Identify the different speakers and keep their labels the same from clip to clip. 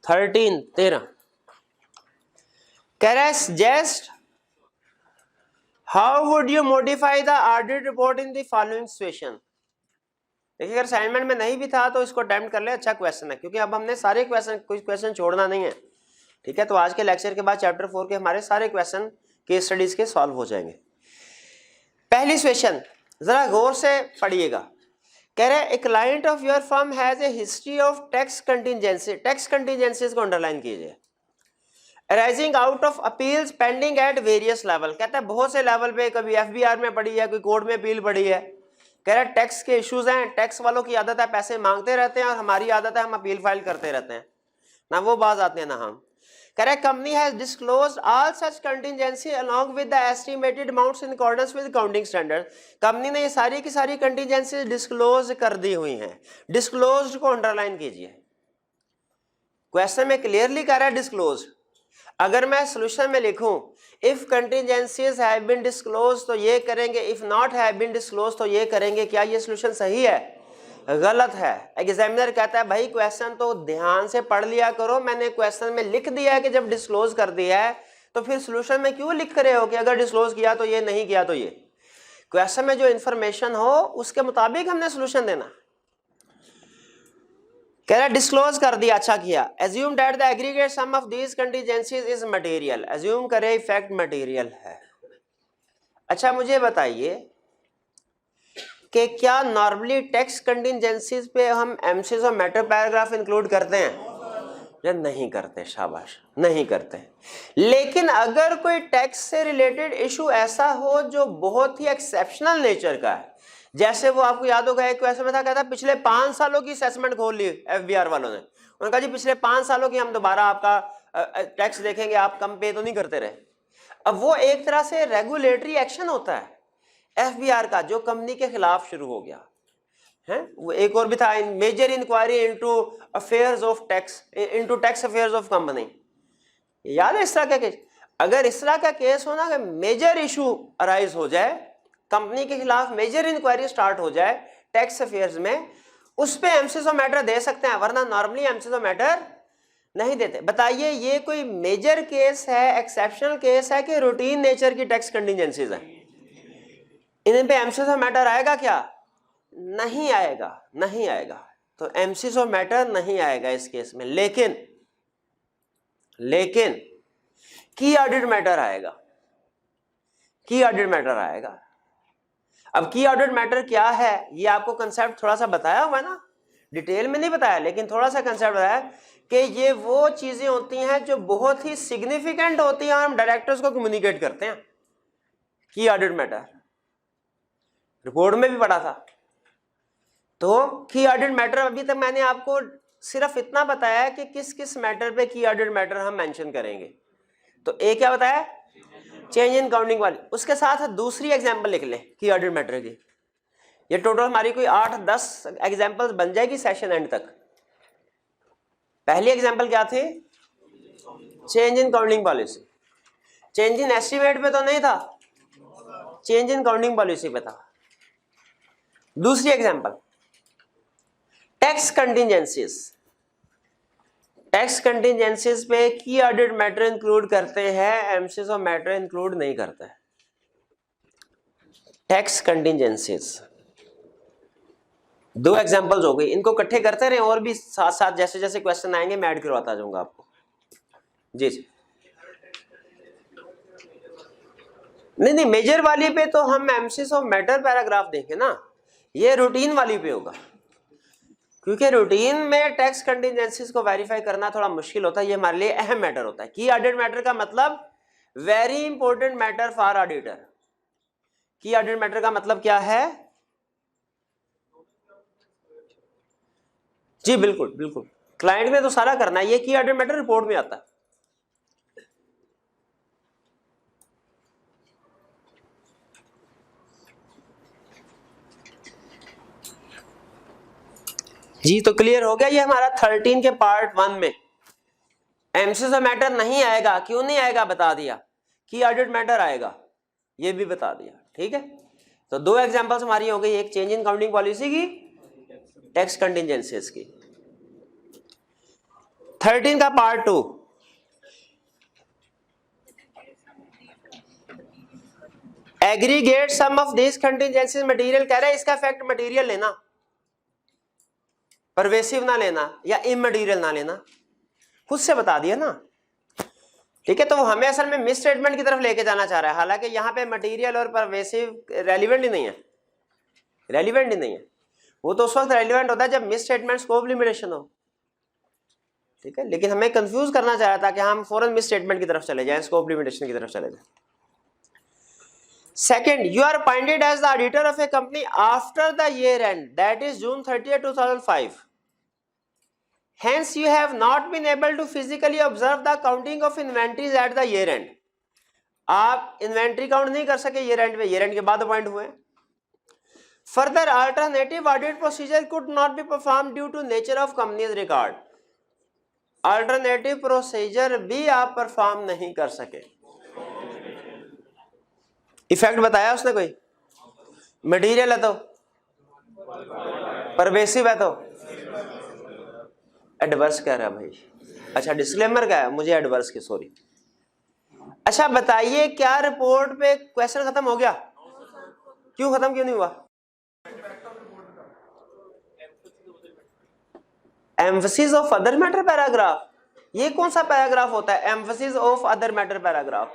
Speaker 1: 13 कह रहा है suggest how would you modify the audit report in the following situation. देखिए अगर असाइनमेंट में नहीं भी था तो इसको अटेम्प्ट कर ले, अच्छा क्वेश्चन है, क्योंकि अब हमने सारे क्वेश्चन, कोई क्वेश्चन छोड़ना नहीं है, ठीक है। तो आज के लेक्चर के बाद चैप्टर 4 के हमारे सारे क्वेश्चन केस स्टडीज के सॉल्व हो जाएंगे। पहली सिचुएशन जरा गौर से पढ़िएगा, कह रहे हैं a client of your firm has a history of tax contingency, tax contingencies को अंडरलाइन कीजिए, arising out of appeals pending at various level. कहता है बहुत से लेवल पे, कभी एफबीआर में पड़ी है, कोई कोर्ट में अपील पड़ी है। कह रहा है टैक्स के इश्यूज हैं, टैक्स वालों की आदत है पैसे मांगते रहते हैं और हमारी आदत है हम अपील फाइल करते रहते हैं, ना वो बाज आते हैं ना हम। कह रहा है company has disclosed all such contingency along with the estimated amounts in accordance with accounting standard. Company ने ये सारी की सारी कंटिजेंसी डिस्क्लोज कर दी हुई हैं। डिस्क्लोज्ड को अंडरलाइन कीजिए, क्वेश्चन में क्लियरली कह रहा है डिस्क्लोज्ड। अगर मैं सॉल्यूशन में लिखूं if contingencies have been disclose तो ये करेंगे, if not have been disclose तो ये करेंगे, क्या ये सॉल्यूशन सही है? गलत है। एग्जामिनर कहता है भाई क्वेश्चन तो ध्यान से पढ़ लिया करो, मैंने क्वेश्चन में लिख दिया है कि जब डिस्क्लोज कर दिया है तो फिर सॉल्यूशन में क्यों लिख रहे हो कि अगर डिस्क्लोज किया तो ये, नहीं किया तो ये। क्वेश्चन में जो इंफॉर्मेशन हो उसके मुताबिक हमने सॉल्यूशन देना। कह रहा डिस्क्लोज कर दिया, अच्छा किया। Assume that the aggregate sum of these contingencies is material, assume करे इफेक्ट मटेरियल है। अच्छा मुझे बताइए कि क्या नॉर्मली टैक्स कंटिजेंसीज पे हम एमसीज और मैटर पैराग्राफ इंक्लूड करते हैं या नहीं करते? शाबाश, नहीं करते। लेकिन अगर कोई टैक्स से रिलेटेड इशू ऐसा हो जो बहुत ही एक्सेप्शनल नेचर का है, जैसे वो आपको याद होगा एक क्वेश्चन में था, कहता पिछले 5 सालों की असेसमेंट खोल ली एफबीआर वालों ने, उन्होंने कहा जी पिछले 5 सालों की हम दोबारा आपका टैक्स देखेंगे, आप कम पे तो नहीं करते रहे। अब वो एक तरह से रेगुलेटरी एक्शन होता है एफबीआर का जो कंपनी के खिलाफ शुरू हो गया है। वो एक और भी था, major inquiry into affairs of tax, into tax affairs of company, याद है इस तरह का केस? अगर इस तरह का केस हो ना कि मेजर इशू अराइज हो जाए, कंपनी के खिलाफ मेजर इंक्वायरी स्टार्ट हो जाए टैक्स अफेयर्स में, उस पे एमसीज ऑफ मैटर दे सकते हैं, वरना नॉर्मली एमसीज ऑफ मैटर नहीं देते। बताइए ये कोई मेजर केस है, एक्सेप्शनल केस है कि रूटीन नेचर की टैक्स कंटिजेंसीज है? इन पे एमसीज ऑफ मैटर आएगा क्या? नहीं आएगा, नहीं आएगा। तो एमसीज ऑफ मैटर नहीं आएगा इस केस में। लेकिन की ऑडिट मैटर आएगा, की ऑडिट मैटर आएगा। अब की ऑडिट मैटर क्या है ये आपको कंसेप्ट थोड़ा सा बताया हुआ है ना, डिटेल में नहीं बताया लेकिन थोड़ा सा कंसेप्ट बताया कि ये वो चीजें होती हैं जो बहुत ही सिग्निफिकेंट होती हैं और हम डायरेक्टर्स को कम्युनिकेट करते हैं। की ऑडिट मैटर रिपोर्ट में भी पढ़ा था। तो की ऑडिट मैटर अभी तक मैंने आपको सिर्फ इतना बताया कि किस किस मैटर पे की ऑडिट मैटर हम मेंशन करेंगे। तो एक क्या बताया, चेंज इन काउंटिंग वाली, उसके साथ दूसरी एग्जांपल लिख ले की ऑडिट मैटर की। ये टोटल हमारी कोई 8-10 एग्जांपल्स बन जाएगी सेशन एंड तक। पहली एग्जांपल क्या थी? Change in counting policy. Change in estimate पे तो नहीं था, चेंज इन काउंटिंग पॉलिसी पे था। दूसरी example tax contingencies, tax contingencies पे की ऑडिट मैटर इंक्लूड करते हैं, एमसीज ऑफ मैटर इंक्लूड नहीं करते। टैक्स कंटिजेंसीज दो एग्जांपल्स हो गई, इनको इकट्ठे करते रहे और भी साथ साथ जैसे जैसे क्वेश्चन आएंगे मैं ऐड करवाता जाऊंगा आपको। जी जी, नहीं मेजर वाली पे तो हम एमसीज ऑफ मैटर पैराग्राफ देंगे ना, ये रूटीन वाली पे होगा, क्योंकि रूटीन में टैक्स कंटिजेंसीज को वेरीफाई करना थोड़ा मुश्किल होता है, ये हमारे लिए अहम मैटर होता है। की ऑडिट मैटर का मतलब very important matter for auditor. की ऑडिट मैटर का मतलब क्या है? जी बिल्कुल बिल्कुल, क्लाइंट ने तो सारा करना है, ये की ऑडिट मैटर रिपोर्ट में आता है। जी तो क्लियर हो गया, ये हमारा 13 के पार्ट 1 में एमसीज ऑफ मैटर नहीं आएगा। क्यों नहीं आएगा बता दिया, की ऑडिट मैटर आएगा ये भी बता दिया, ठीक है। तो दो एग्जांपल्स हमारी हो गई, एक चेंज इन काउंटिंग पॉलिसी की, टैक्स कंटिजेंसीज की। 13 का part 2, aggregate sum of this contingencies material, कह रहा है इसका इफेक्ट मटेरियल लेना, परवेसिव ना लेना या इमटेरियल ना लेना, खुद से बता दिया ना, ठीक है। तो वो हमें असल में मिस स्टेटमेंट की तरफ लेके जाना चाह रहा है, हालांकि यहाँ पे मटेरियल और परवेसिव रेलिवेंट ही नहीं है, रेलिवेंट ही नहीं है। वो तो उस वक्त रेलिवेंट होता है जब मिस स्टेटमेंट स्कोप लिमिटेशन हो, ठीक है। लेकिन हमें कंफ्यूज करना चाह रहा था कि हम फौरन मिस स्टेटमेंट की तरफ चले जाएं, स्कोप लिमिटेशन की तरफ चले जाएं। Second, you are appointed as the auditor of a company after the year end, that is June 30, 2005. Hence, you have not been able to physically observe the counting of inventories at the year end. आप inventory count नहीं कर सके year and में, year and के बाद appoint हुए। Further, alternative audit procedure could not be performed due to nature of company's record. Alternative procedure भी आप परफॉर्म नहीं कर सके। इफेक्ट बताया उसने कोई? मटेरियल है तो, परवेसिव है तो, एडवर्स कह रहा है भाई। अच्छा डिस्क्लेमर का है, मुझे एडवर्स की सॉरी। अच्छा बताइए क्या रिपोर्ट पे क्वेश्चन खत्म हो गया? क्यों खत्म क्यों नहीं हुआ? Emphasis of other matter paragraph, ये कौन सा पैराग्राफ होता है? Emphasis of other matter paragraph,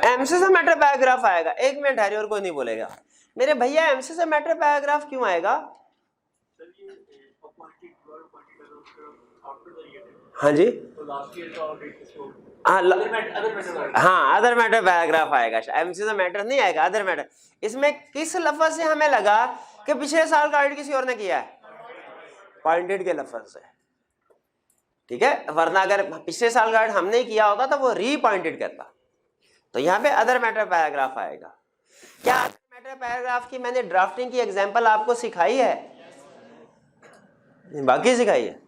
Speaker 1: emphasis of matter paragraph आएगा। एक मिनट हरी, और कोई नहीं बोलेगा मेरे भैया। एम्फसिस ऑफ मैटर पैराग्राफ क्यों आएगा? हाँ जी, हाँ अदर मैटर पैराग्राफ आएगा, एम्फसिस ऑफ मैटर नहीं आएगा, अदर मैटर। इसमें किस लफ्ज से हमें लगा कि पिछले साल का ऑडिट किसी और ने किया है? पॉइंटेड के लफ्ज से, ठीक है। वरना अगर पिछले साल का ऑडिट हमने किया होता तो वो रीपॉइंटेड करता। तो यहाँ पे अदर मैटर पैराग्राफ आएगा। क्या अदर मैटर पैराग्राफ की मैंने ड्राफ्टिंग की एग्जांपल आपको सिखाई है? बाकी सिखाई है,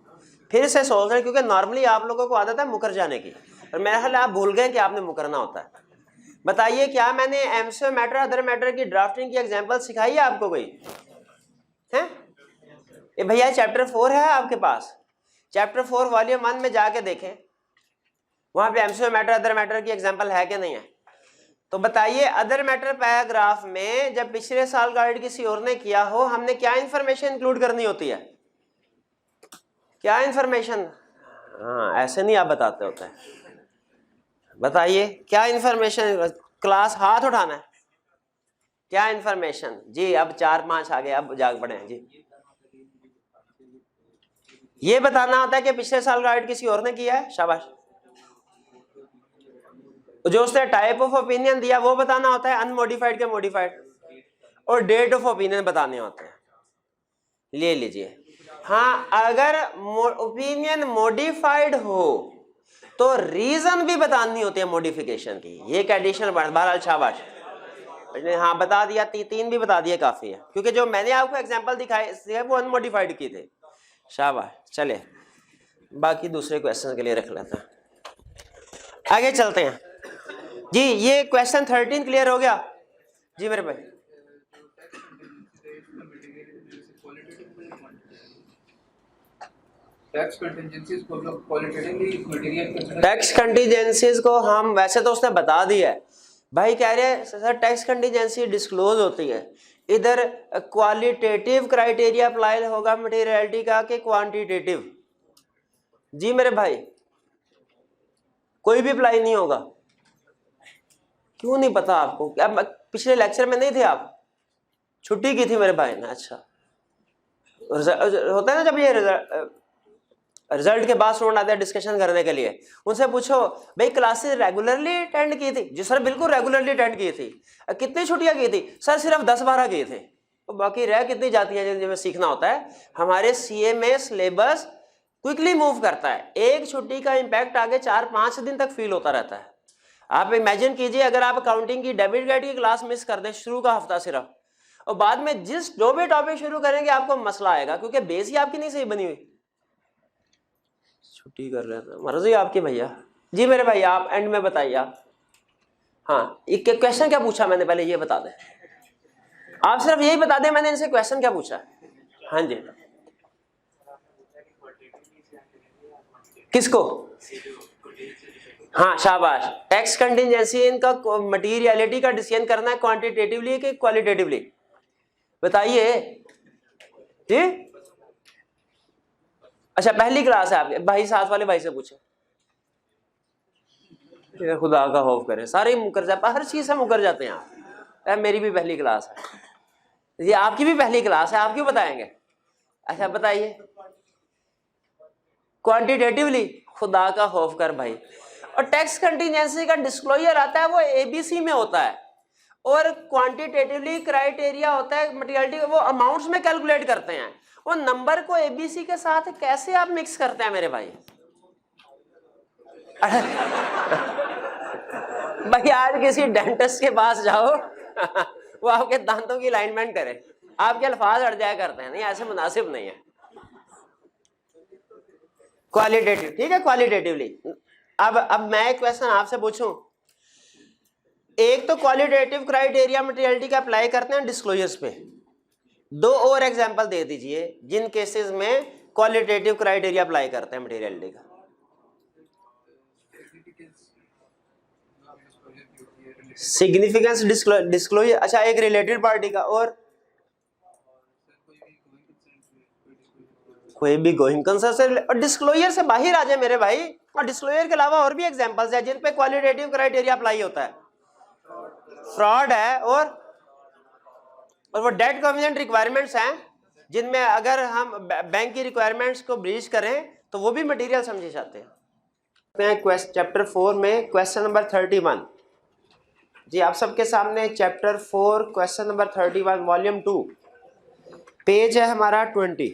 Speaker 1: फिर से सोच रहे, क्योंकि नॉर्मली आप लोगों को आदत है मुकर जाने की, और मेरा ख्याल आप भूल गए कि आपने मुकरना होता है। बताइए क्या मैंने एमसीओ मैटर अदर मैटर की ड्राफ्टिंग की एग्जांपल सिखाई है आपको कोई? है ये भैया चैप्टर 4 है आपके पास, चैप्टर 4 वॉल्यूम 1 में जाके देखें, वहां पे एमसीओ मैटर अदर मैटर की एग्जांपल है कि नहीं है। तो बताइए अदर मैटर पैराग्राफ में जब पिछले साल का ऑडिट किसी और ने किया हो, हमने क्या इंफॉर्मेशन इंक्लूड करनी होती है? क्या इंफॉर्मेशन? हाँ ऐसे नहीं आप बताते होते हैं, बताइए क्या इंफॉर्मेशन? क्लास हाथ उठाना है, क्या इंफॉर्मेशन जी? अब 4-5 आ गए, अब जाग पड़े हैं जी। ये बताना होता है कि पिछले साल का ऑडिट किसी और ने किया है, शाबाश। जो उसने टाइप ऑफ ओपिनियन दिया वो बताना होता है, अनमोडिफाइड के मॉडिफाइड, और डेट ऑफ ओपिनियन बताने होते हैं। ले लीजिए। हाँ अगर ओपिनियन मॉडिफाइड हो तो रीजन भी बतानी होती है मॉडिफिकेशन की, ये एक एडिशनल बहरहाल शाबाश। हाँ बता दिया, 3 भी बता दिए काफी है, क्योंकि जो मैंने आपको एग्जांपल दिखाए वो अनमोडिफाइड की थे, शाबाश। चले बाकी दूसरे क्वेश्चन के लिए रख लेते हैं, आगे चलते हैं जी। ये क्वेश्चन 13 क्लियर हो गया जी मेरे भाई?
Speaker 2: टैक्स
Speaker 1: कंटीजेंसीज को हम वैसे तो उसने बता दिया है भाई, कह रहे हैं सर टैक्स कंटीजेंसी डिस्क्लोज होती है, इधर क्वालिटेटिव क्राइटेरिया अप्लाई होगा मटेरियलिटी का कि क्वांटिटेटिव? जी मेरे भाई कोई भी अप्लाई नहीं होगा। क्यों नहीं पता आपको? क्या पिछले लेक्चर में नहीं थे आप? छुट्टी की थी मेरे भाई ने? अच्छा होता है ना जब ये रिजल्ट के बाद स्टूडेंट आते हैं डिस्कशन करने के लिए, उनसे पूछो भाई क्लासेस रेगुलरली अटेंड की थी? जी सर बिल्कुल रेगुलरली अटेंड की थी। कितनी छुट्टियां की थी? सर सिर्फ 10-12 की थे। तो बाकी रह कितनी जाती है जिनमें सीखना होता है। हमारे सीए में सिलेबस क्विकली मूव करता है, एक छुट्टी का इम्पैक्ट आगे 4-5 दिन तक फील होता रहता है। आप इमेजिन कीजिए अगर आप अकाउंटिंग की डेबिट गाइड की क्लास मिस कर दें शुरू का हफ्ता सिर्फ, और बाद में जो भी टॉपिक शुरू करेंगे आपको मसला आएगा, क्योंकि बेस ही आपकी नहीं सही बनी हुई। छुट्टी कर रहे थे, मर्जी आपकी भैया। जी मेरे भाई आप एंड में बताइए आप। हाँ एक क्वेश्चन क्या पूछा मैंने पहले ये बता दें, आप सिर्फ यही बता दें मैंने इनसे क्वेश्चन क्या पूछा। हाँ जी किसको? हाँ शाबाश, टैक्स कंटिजेंसी इनका मटीरियलिटी का डिसीजन करना है क्वांटिटेटिवली कि क्वालिटेटिवली, बताइए जी। अच्छा पहली क्लास है आपके भाई, साथ वाले भाई से पूछो, खुदा का खौफ करे, सारे मुकर जाते, हर चीज से मुकर जाते हैं आप। मेरी भी पहली क्लास है, ये आपकी भी पहली क्लास है, आप क्यों बताएंगे? अच्छा बताइए क्वांटिटेटिवली, खुदा का खौफ कर भाई। और टैक्स कंटिजेंसी का डिस्क्लोजर आता है वो एबीसी में होता है, और क्वांटिटेटिवली क्राइटेरिया होता है मटेरियलिटी, वो अमाउंट्स में कैलकुलेट करते हैं। वो नंबर को एबीसी के साथ कैसे आप मिक्स करते हैं मेरे भाई? भाई आज किसी डेंटिस्ट के पास जाओ वो आपके दांतों की अलाइनमेंट करे, आपके अल्फाज अड़ जाया करते हैं, नहीं ऐसे मुनासिब नहीं है। क्वालिटेटिव, ठीक है, क्वालिटेटिवली। अब मैं एक क्वेश्चन आपसे पूछूं, एक तो क्वालिटेटिव क्राइटेरिया मटेरियलिटी का अप्लाई करते हैं डिस्क्लोजर्स पे, दो और एग्जांपल दे दीजिए जिन केसेस में क्वालिटेटिव क्राइटेरिया अप्लाई करते हैं मटेरियलिटी का। सिग्निफिकेंस डिस्क्लोजर, अच्छा एक रिलेटेड पार्टी का, और कोई भी गोइंग कंसर्न से और डिस्क्लोजर से बाहर आ जाए मेरे भाई। और डिस्क्लोजर के अलावा और भी एग्जांपल्स है जिन पे क्वालिटेटिव क्राइटेरिया अप्लाई होता है। फ्रॉड है, और वो डेट कॉन्वेजेंट रिक्वायरमेंट्स हैं जिनमें अगर हम बैंक की रिक्वायरमेंट्स को ब्रीच करें तो वो भी मटेरियल समझे जाते हैं। चैप्टर 4 में क्वेश्चन नंबर 31 जी आप सबके सामने, chapter 4 question number 31 volume 2, page है हमारा 20।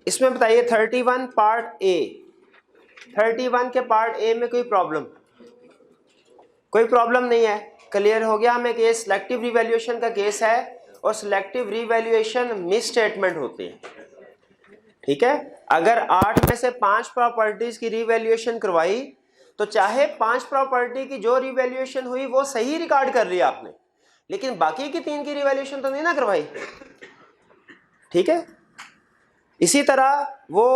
Speaker 1: इसमें बताइए 31 पार्ट ए, 31 के पार्ट ए में कोई प्रॉब्लम? कोई प्रॉब्लम नहीं है, क्लियर हो गया हमें कि ये सिलेक्टिव रिवैल्यूएशन का केस है, और सिलेक्टिव रिवैल्यूएशन मिस स्टेटमेंट होती है, ठीक है। अगर 8 में से 5 प्रॉपर्टीज की रिवैल्यूएशन करवाई तो चाहे 5 प्रॉपर्टी की जो रिवैल्यूएशन हुई वो सही रिकॉर्ड कर लिया आपने, लेकिन बाकी की 3 की रिवैल्यूएशन तो नहीं ना करवाई, ठीक है। इसी तरह वो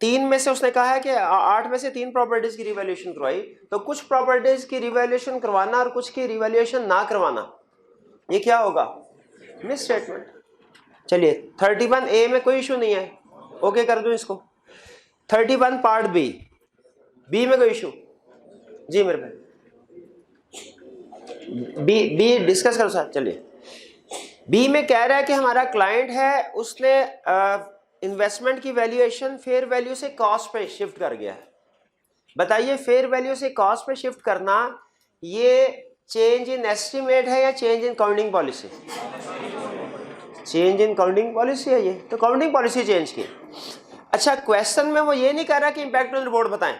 Speaker 1: 3 में से उसने कहा है कि 8 में से 3 प्रॉपर्टीज की रिवैल्यूएशन करवाई, तो कुछ प्रॉपर्टीज की रिवैल्यूएशन करवाना और कुछ की रिवैल्यूएशन ना करवाना, ये क्या होगा? Miss statement. चलिए 31 ए में कोई इशू नहीं है, ओके कर दूं इसको। 31 पार्ट बी, बी में कोई इशू? जी मेरे भाई, बी डिस्कस करो साथ। चलिए बी में कह रहा है कि हमारा क्लाइंट है, उसने इन्वेस्टमेंट की वैल्यूएशन फेयर वैल्यू से कॉस्ट पे शिफ्ट कर गया है। बताइए फेयर वैल्यू से कॉस्ट पे शिफ्ट करना ये चेंज इन एस्टिमेट है या change in counting policy? Change in counting policy है ये, तो काउंटिंग पॉलिसी चेंज की। अच्छा क्वेश्चन में वो ये नहीं कह रहा कि इंपैक्ट ऑन रिपोर्ट बताएं,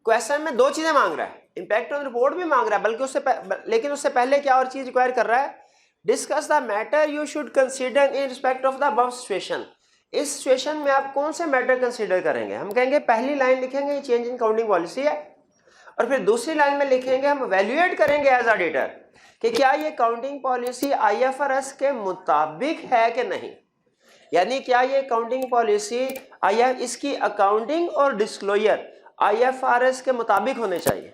Speaker 1: क्वेश्चन में 2 चीजें मांग रहा है, इंपैक्ट ऑन रिपोर्ट भी मांग रहा है, बल्कि लेकिन उससे पहले क्या और चीज रिक्वायर कर रहा है? Discuss the matter you should consider in respect of the above situation. इस सिचुएशन में आप कौन से मैटर कंसीडर करेंगे? हम कहेंगे पहली लाइन लिखेंगे चेंज इन काउंटिंग पॉलिसी है, और फिर दूसरी लाइन में लिखेंगे हम वैल्यूएट करेंगे एज ऑडिटर कि क्या ये काउंटिंग पॉलिसी आईएफआरएस के मुताबिक है कि नहीं, यानी क्या ये काउंटिंग पॉलिसी इसकी अकाउंटिंग और डिस्क्लोजर आईएफआरएस के मुताबिक होने चाहिए।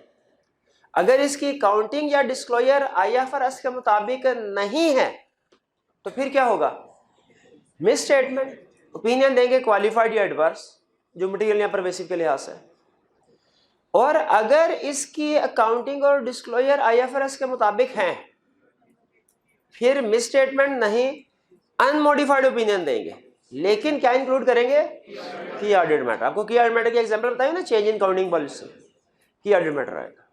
Speaker 1: अगर इसकी काउंटिंग या डिस्क्लोजर आईएफआरएस के मुताबिक नहीं है तो फिर क्या होगा? Miss statement. ओपिनियन देंगे क्वालिफाइड या एडवर्स, जो मटेरियल या परवेसिव के लिहाज से। और अगर इसकी अकाउंटिंग और डिस्क्लोजर आईएफआरएस के मुताबिक हैं फिर मिस स्टेटमेंट नहीं, अनमोडिफाइड ओपिनियन देंगे, लेकिन क्या इंक्लूड करेंगे? की ऑडिट मैटर। आपको की ऑडिट मैटर की एग्जांपल बताइए ना, चेंज इन काउंटिंग पॉलिसी, की ऑडिट मैटर आएगा।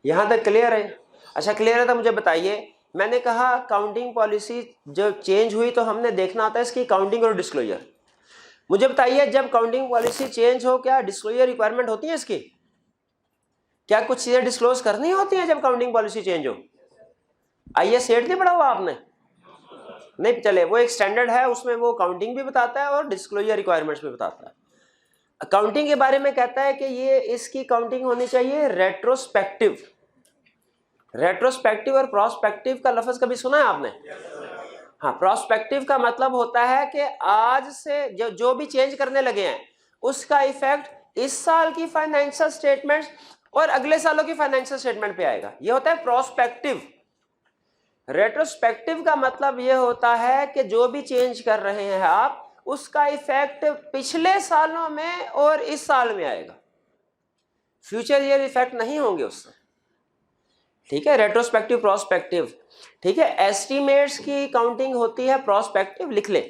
Speaker 1: यहां तक क्लियर है? अच्छा क्लियर है तो मुझे बताइए, मैंने कहा काउंटिंग पॉलिसी जब चेंज हुई तो हमने देखना होता है इसकी काउंटिंग और डिस्क्लोजर। मुझे बताइए जब काउंटिंग पॉलिसी चेंज हो क्या डिस्क्लोजर रिक्वायरमेंट होती है इसकी? क्या कुछ चीजें डिस्क्लोज करनी होती हैं जब काउंटिंग पॉलिसी चेंज हो? आइए सेट नहीं पढ़ा हुआ आपने? नहीं, चले वो एक स्टैंडर्ड है, उसमें वो काउंटिंग भी बताता है और डिस्क्लोजर रिक्वायरमेंट्स भी बताता है। अकाउंटिंग के बारे में कहता है कि ये इसकी काउंटिंग होनी चाहिए रेट्रोस्पेक्टिव। रेट्रोस्पेक्टिव और प्रोस्पेक्टिव का लफ्ज कभी सुना है आपने? हाँ, प्रोस्पेक्टिव का मतलब होता है कि आज से जो भी चेंज करने लगे हैं उसका इफेक्ट इस साल की फाइनेंशियल स्टेटमेंट और अगले सालों की फाइनेंशियल स्टेटमेंट पे आएगा, ये होता है प्रोस्पेक्टिव। रेट्रोस्पेक्टिव का मतलब ये होता है कि जो भी चेंज कर रहे हैं आप उसका इफेक्ट पिछले सालों में और इस साल में आएगा, फ्यूचर ईयर इफेक्ट नहीं होंगे उससे। ठीक है, रेट्रोस्पेक्टिव प्रोस्पेक्टिव। ठीक है, एस्टीमेट्स की काउंटिंग होती है प्रोस्पेक्टिव, लिख ले,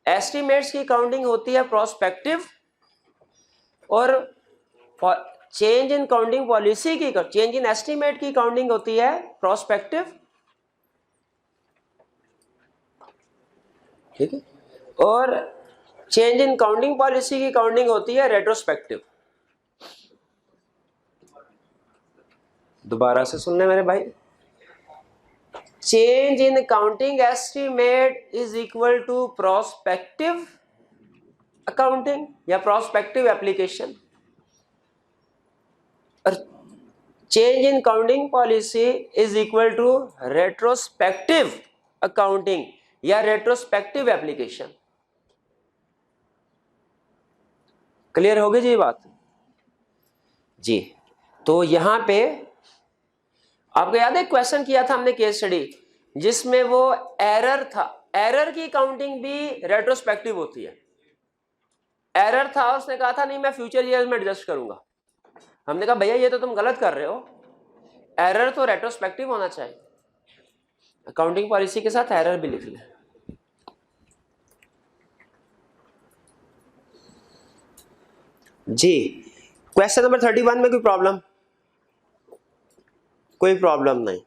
Speaker 1: एस्टीमेट्स की काउंटिंग होती है प्रोस्पेक्टिव, और चेंज इन काउंटिंग पॉलिसी की, चेंज इन एस्टीमेट की काउंटिंग होती है प्रोस्पेक्टिव। ठीक है, और चेंज इन काउंटिंग पॉलिसी की काउंटिंग होती है रेट्रोस्पेक्टिव। दोबारा से सुनने मेरे भाई, change in counting estimate is equal to prospective accounting या प्रोस्पेक्टिव एप्लीकेशन, और change in counting policy is equal to retrospective accounting या रेट्रोस्पेक्टिव एप्लीकेशन। क्लियर हो गई जी बात जी। तो यहां पे आपको याद है क्वेश्चन किया था हमने केस स्टडी जिसमें वो एरर था, एरर की काउंटिंग भी रेट्रोस्पेक्टिव होती है। एरर था, उसने कहा था नहीं मैं फ्यूचर ईयर में एडजस्ट करूंगा। हमने कहा भैया ये तो तुम गलत कर रहे हो, एरर तो रेट्रोस्पेक्टिव होना चाहिए। अकाउंटिंग पॉलिसी के साथ एरर भी लिख ले। जी, क्वेश्चन नंबर 31 में कोई प्रॉब्लम? कोई प्रॉब्लम नहीं।